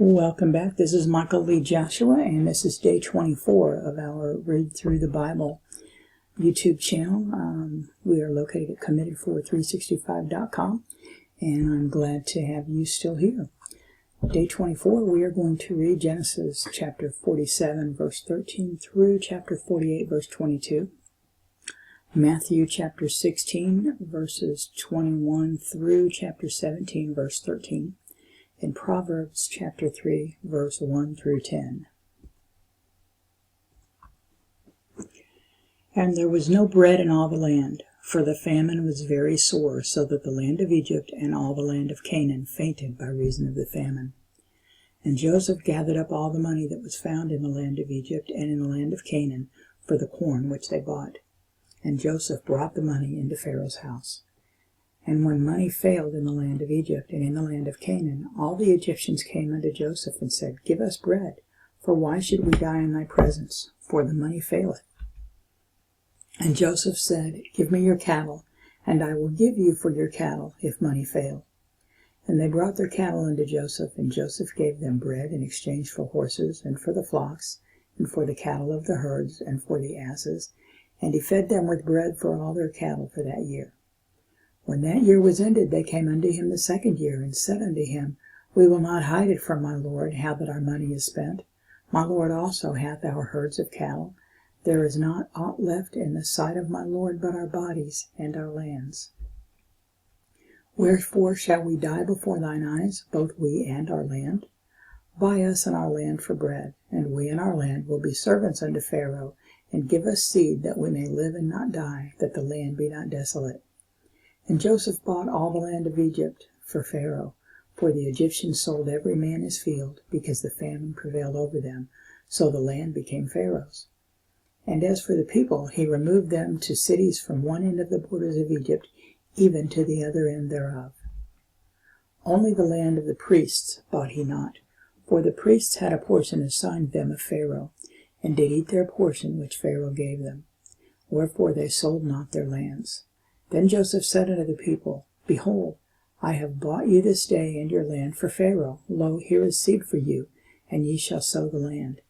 Welcome back. This is Michael Lee Joshua, and this is day 24 of our Read Through the Bible YouTube channel. We are located at committedfor365.com, and I'm glad to have you still here. Day 24, we are going to read Genesis chapter 47, verse 13 through chapter 48, verse 22. Matthew chapter 16, verses 21 through chapter 17, verse 13. In Proverbs chapter 3, verse 1 through 10. And there was no bread in all the land, for the famine was very sore, so that the land of Egypt and all the land of Canaan fainted by reason of the famine. And Joseph gathered up all the money that was found in the land of Egypt and in the land of Canaan for the corn which they bought. And Joseph brought the money into Pharaoh's house. And when money failed in the land of Egypt and in the land of Canaan, all the Egyptians came unto Joseph and said, Give us bread, for why should we die in thy presence? For the money faileth. And Joseph said, Give me your cattle, and I will give you for your cattle, if money fail. And they brought their cattle unto Joseph, and Joseph gave them bread in exchange for horses, and for the flocks, and for the cattle of the herds, and for the asses, and he fed them with bread for all their cattle for that year. When that year was ended, they came unto him the second year, and said unto him, We will not hide it from my lord, how that our money is spent. My lord also hath our herds of cattle. There is not aught left in the sight of my lord but our bodies and our lands. Wherefore shall we die before thine eyes, both we and our land? Buy us and our land for bread, and we and our land will be servants unto Pharaoh, and give us seed, that we may live and not die, that the land be not desolate. And Joseph bought all the land of Egypt for Pharaoh, for the Egyptians sold every man his field, because the famine prevailed over them, so the land became Pharaoh's. And as for the people, he removed them to cities from one end of the borders of Egypt, even to the other end thereof. Only the land of the priests bought he not, for the priests had a portion assigned them of Pharaoh, and did eat their portion which Pharaoh gave them. Wherefore they sold not their lands. Then Joseph said unto the people, Behold, I have bought you this day and your land for Pharaoh. Lo, here is seed for you, and ye shall sow the land.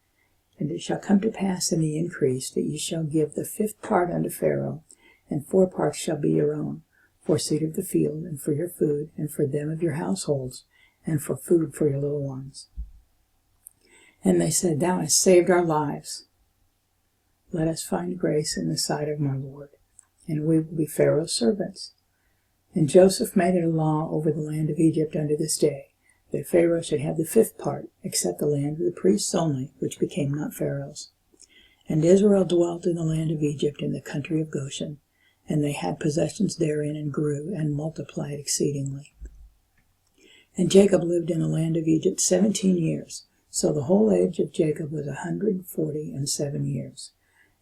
And it shall come to pass in the increase that ye shall give the 5th part unto Pharaoh, and 4 parts shall be your own, for seed of the field, and for your food, and for them of your households, and for food for your little ones. And they said, Thou hast saved our lives. Let us find grace in the sight of my Lord, and we will be Pharaoh's servants. And Joseph made it a law over the land of Egypt unto this day, that Pharaoh should have the 5th part, except the land of the priests only, which became not Pharaoh's. And Israel dwelt in the land of Egypt in the country of Goshen, and they had possessions therein, and grew, and multiplied exceedingly. And Jacob lived in the land of Egypt 17 years, so the whole age of Jacob was 147 years.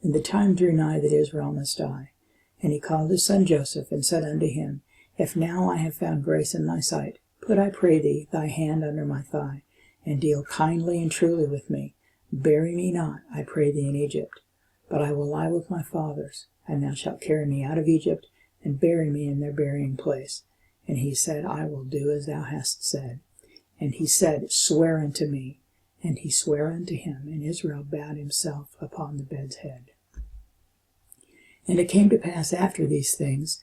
And the time drew nigh that Israel must die. And he called his son Joseph, and said unto him, If now I have found grace in thy sight, put, I pray thee, thy hand under my thigh, and deal kindly and truly with me. Bury me not, I pray thee, in Egypt, but I will lie with my fathers, and thou shalt carry me out of Egypt, and bury me in their burying place. And he said, I will do as thou hast said. And he said, Swear unto me. And he sware unto him, and Israel bowed himself upon the bed's head. And it came to pass after these things,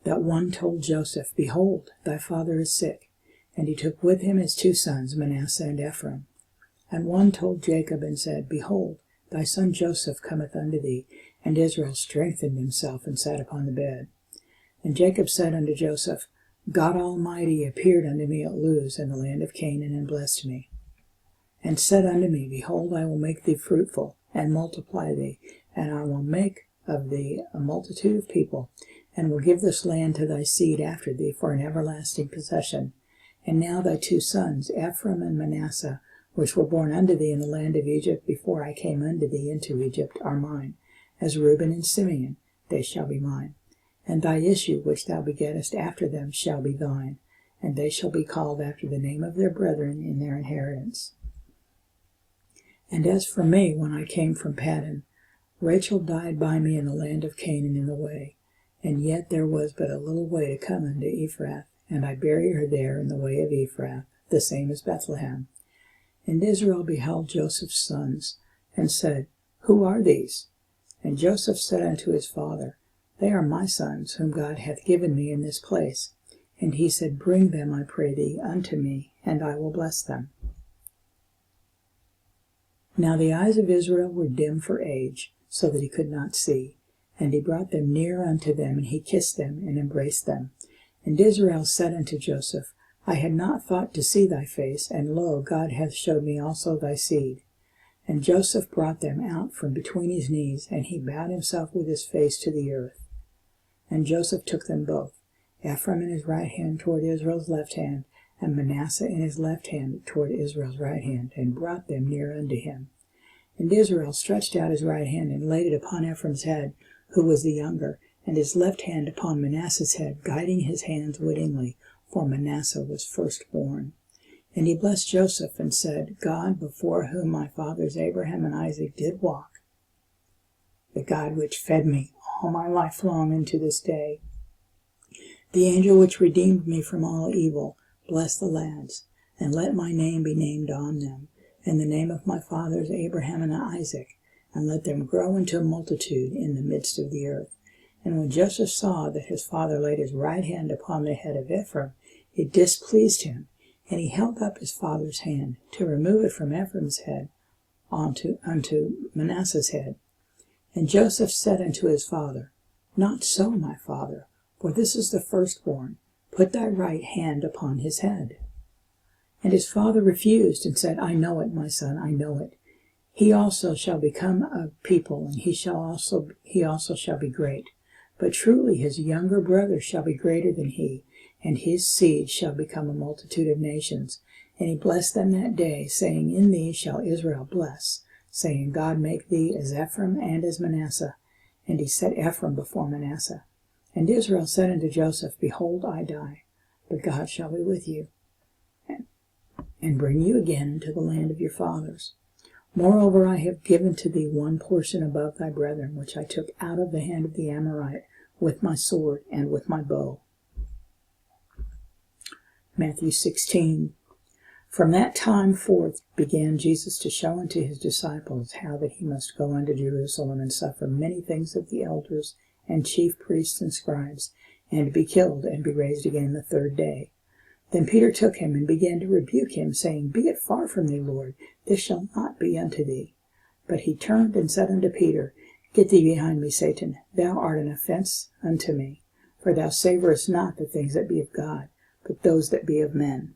that one told Joseph, Behold, thy father is sick. And he took with him his 2 sons, Manasseh and Ephraim. And one told Jacob, and said, Behold, thy son Joseph cometh unto thee. And Israel strengthened himself, and sat upon the bed. And Jacob said unto Joseph, God Almighty appeared unto me at Luz in the land of Canaan, and blessed me. And said unto me, Behold, I will make thee fruitful, and multiply thee, and I will make of thee a multitude of people, and will give this land to thy seed after thee for an everlasting possession. And now thy 2 sons, Ephraim and Manasseh, which were born unto thee in the land of Egypt before I came unto thee into Egypt, are mine. As Reuben and Simeon, they shall be mine. And thy issue, which thou begettest after them, shall be thine, and they shall be called after the name of their brethren in their inheritance. And as for me, when I came from Paddan, Rachel died by me in the land of Canaan in the way, and yet there was but a little way to come unto Ephrath, and I buried her there in the way of Ephrath, the same as Bethlehem. And Israel beheld Joseph's sons, and said, Who are these? And Joseph said unto his father, They are my sons, whom God hath given me in this place. And he said, Bring them, I pray thee, unto me, and I will bless them. Now the eyes of Israel were dim for age, so that he could not see. And he brought them near unto them, and he kissed them, and embraced them. And Israel said unto Joseph, I had not thought to see thy face, and lo, God hath showed me also thy seed. And Joseph brought them out from between his knees, and he bowed himself with his face to the earth. And Joseph took them both, Ephraim in his right hand toward Israel's left hand, and Manasseh in his left hand toward Israel's right hand, and brought them near unto him. And Israel stretched out his right hand, and laid it upon Ephraim's head, who was the younger, and his left hand upon Manasseh's head, guiding his hands wittingly, for Manasseh was firstborn. And he blessed Joseph, and said, God, before whom my fathers Abraham and Isaac did walk, the God which fed me all my life long unto this day, the angel which redeemed me from all evil, bless the lads, and let my name be named on them, and the name of my fathers Abraham and Isaac, and let them grow into a multitude in the midst of the earth. And when Joseph saw that his father laid his right hand upon the head of Ephraim, it displeased him, and he held up his father's hand to remove it from Ephraim's head unto Manasseh's head. And Joseph said unto his father, Not so, my father, for this is the firstborn. Put thy right hand upon his head. And his father refused, and said, I know it, my son, I know it. He also shall become a people, and he also shall be great. But truly his younger brother shall be greater than he, and his seed shall become a multitude of nations. And he blessed them that day, saying, In thee shall Israel bless, saying, God make thee as Ephraim and as Manasseh. And he set Ephraim before Manasseh. And Israel said unto Joseph, Behold, I die, but God shall be with you, and bring you again into the land of your fathers. Moreover, I have given to thee one portion above thy brethren, which I took out of the hand of the Amorite, with my sword and with my bow. Matthew 16. From that time forth began Jesus to show unto his disciples how that he must go unto Jerusalem and suffer many things of the elders and chief priests and scribes, and be killed, and be raised again the third day. Then Peter took him, and began to rebuke him, saying, Be it far from thee, Lord, this shall not be unto thee. But he turned and said unto Peter, Get thee behind me, Satan, thou art an offense unto me, for thou savorest not the things that be of God, but those that be of men.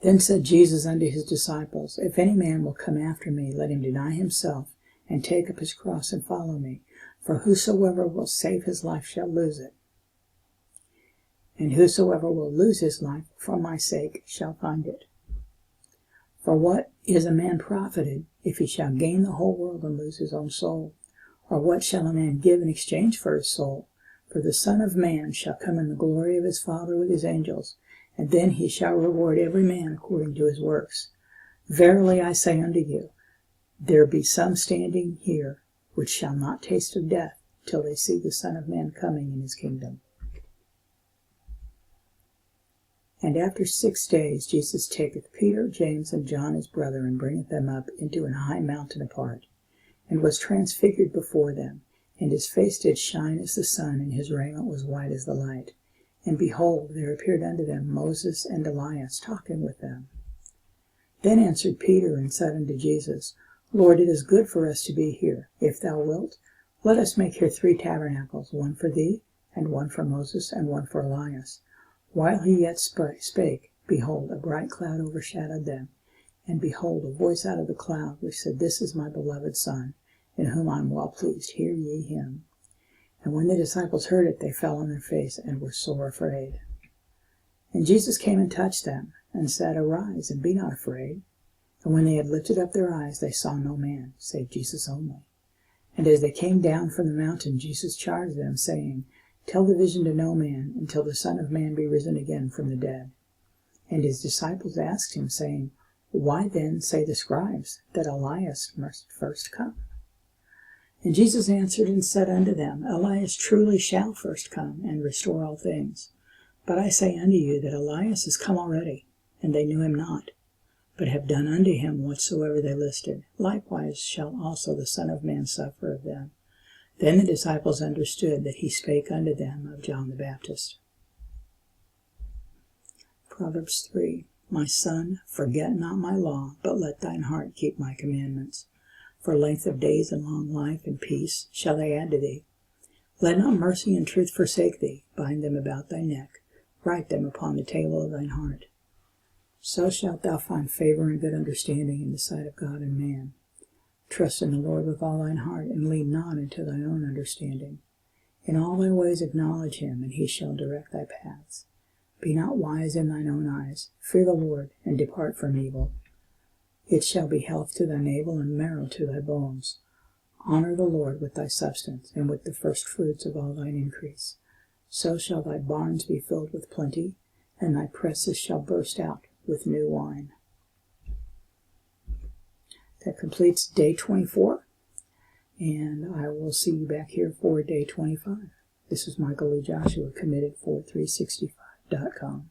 Then said Jesus unto his disciples, If any man will come after me, let him deny himself, and take up his cross, and follow me. For whosoever will save his life shall lose it, and whosoever will lose his life for my sake shall find it. For what is a man profited, if he shall gain the whole world and lose his own soul? Or what shall a man give in exchange for his soul? For the Son of Man shall come in the glory of his Father with his angels, and then he shall reward every man according to his works. Verily I say unto you, there be some standing here which shall not taste of death till they see the Son of Man coming in his kingdom. And after 6 days Jesus taketh Peter, James, and John his brother, and bringeth them up into an high mountain apart, and was transfigured before them, and his face did shine as the sun, and his raiment was white as the light. And behold, there appeared unto them Moses and Elias, talking with them. Then answered Peter, and said unto Jesus, Lord, it is good for us to be here. If thou wilt, let us make here 3 tabernacles, one for thee, and one for Moses, and one for Elias. While he yet spake, behold, a bright cloud overshadowed them. And behold, a voice out of the cloud, which said, This is my beloved Son, in whom I am well pleased. Hear ye him. And when the disciples heard it, they fell on their face, and were sore afraid. And Jesus came and touched them, and said, Arise, and be not afraid. And when they had lifted up their eyes, they saw no man, save Jesus only. And as they came down from the mountain, Jesus charged them, saying, Tell the vision to no man, until the Son of Man be risen again from the dead. And his disciples asked him, saying, Why then say the scribes that Elias must first come? And Jesus answered and said unto them, Elias truly shall first come, and restore all things. But I say unto you that Elias is come already, and they knew him not. but have done unto him whatsoever they listed, likewise shall also the Son of Man suffer of them. Then the disciples understood that he spake unto them of John the Baptist. Proverbs 3. My son, forget not my law, but let thine heart keep my commandments. For length of days and long life and peace shall they add to thee. Let not mercy and truth forsake thee. Bind them about thy neck. Write them upon the table of thine heart. So shalt thou find favor and good understanding in the sight of God and man. Trust in the Lord with all thine heart, and lean not into thine own understanding. In all thy ways acknowledge him, and he shall direct thy paths. Be not wise in thine own eyes. Fear the Lord, and depart from evil. It shall be health to thy navel, and marrow to thy bones. Honor the Lord with thy substance, and with the first fruits of all thine increase. So shall thy barns be filled with plenty, and thy presses shall burst out with new wine. That completes day 24, and I will see you back here for day 25. This is Michael Lee Joshua, committed for 365.com.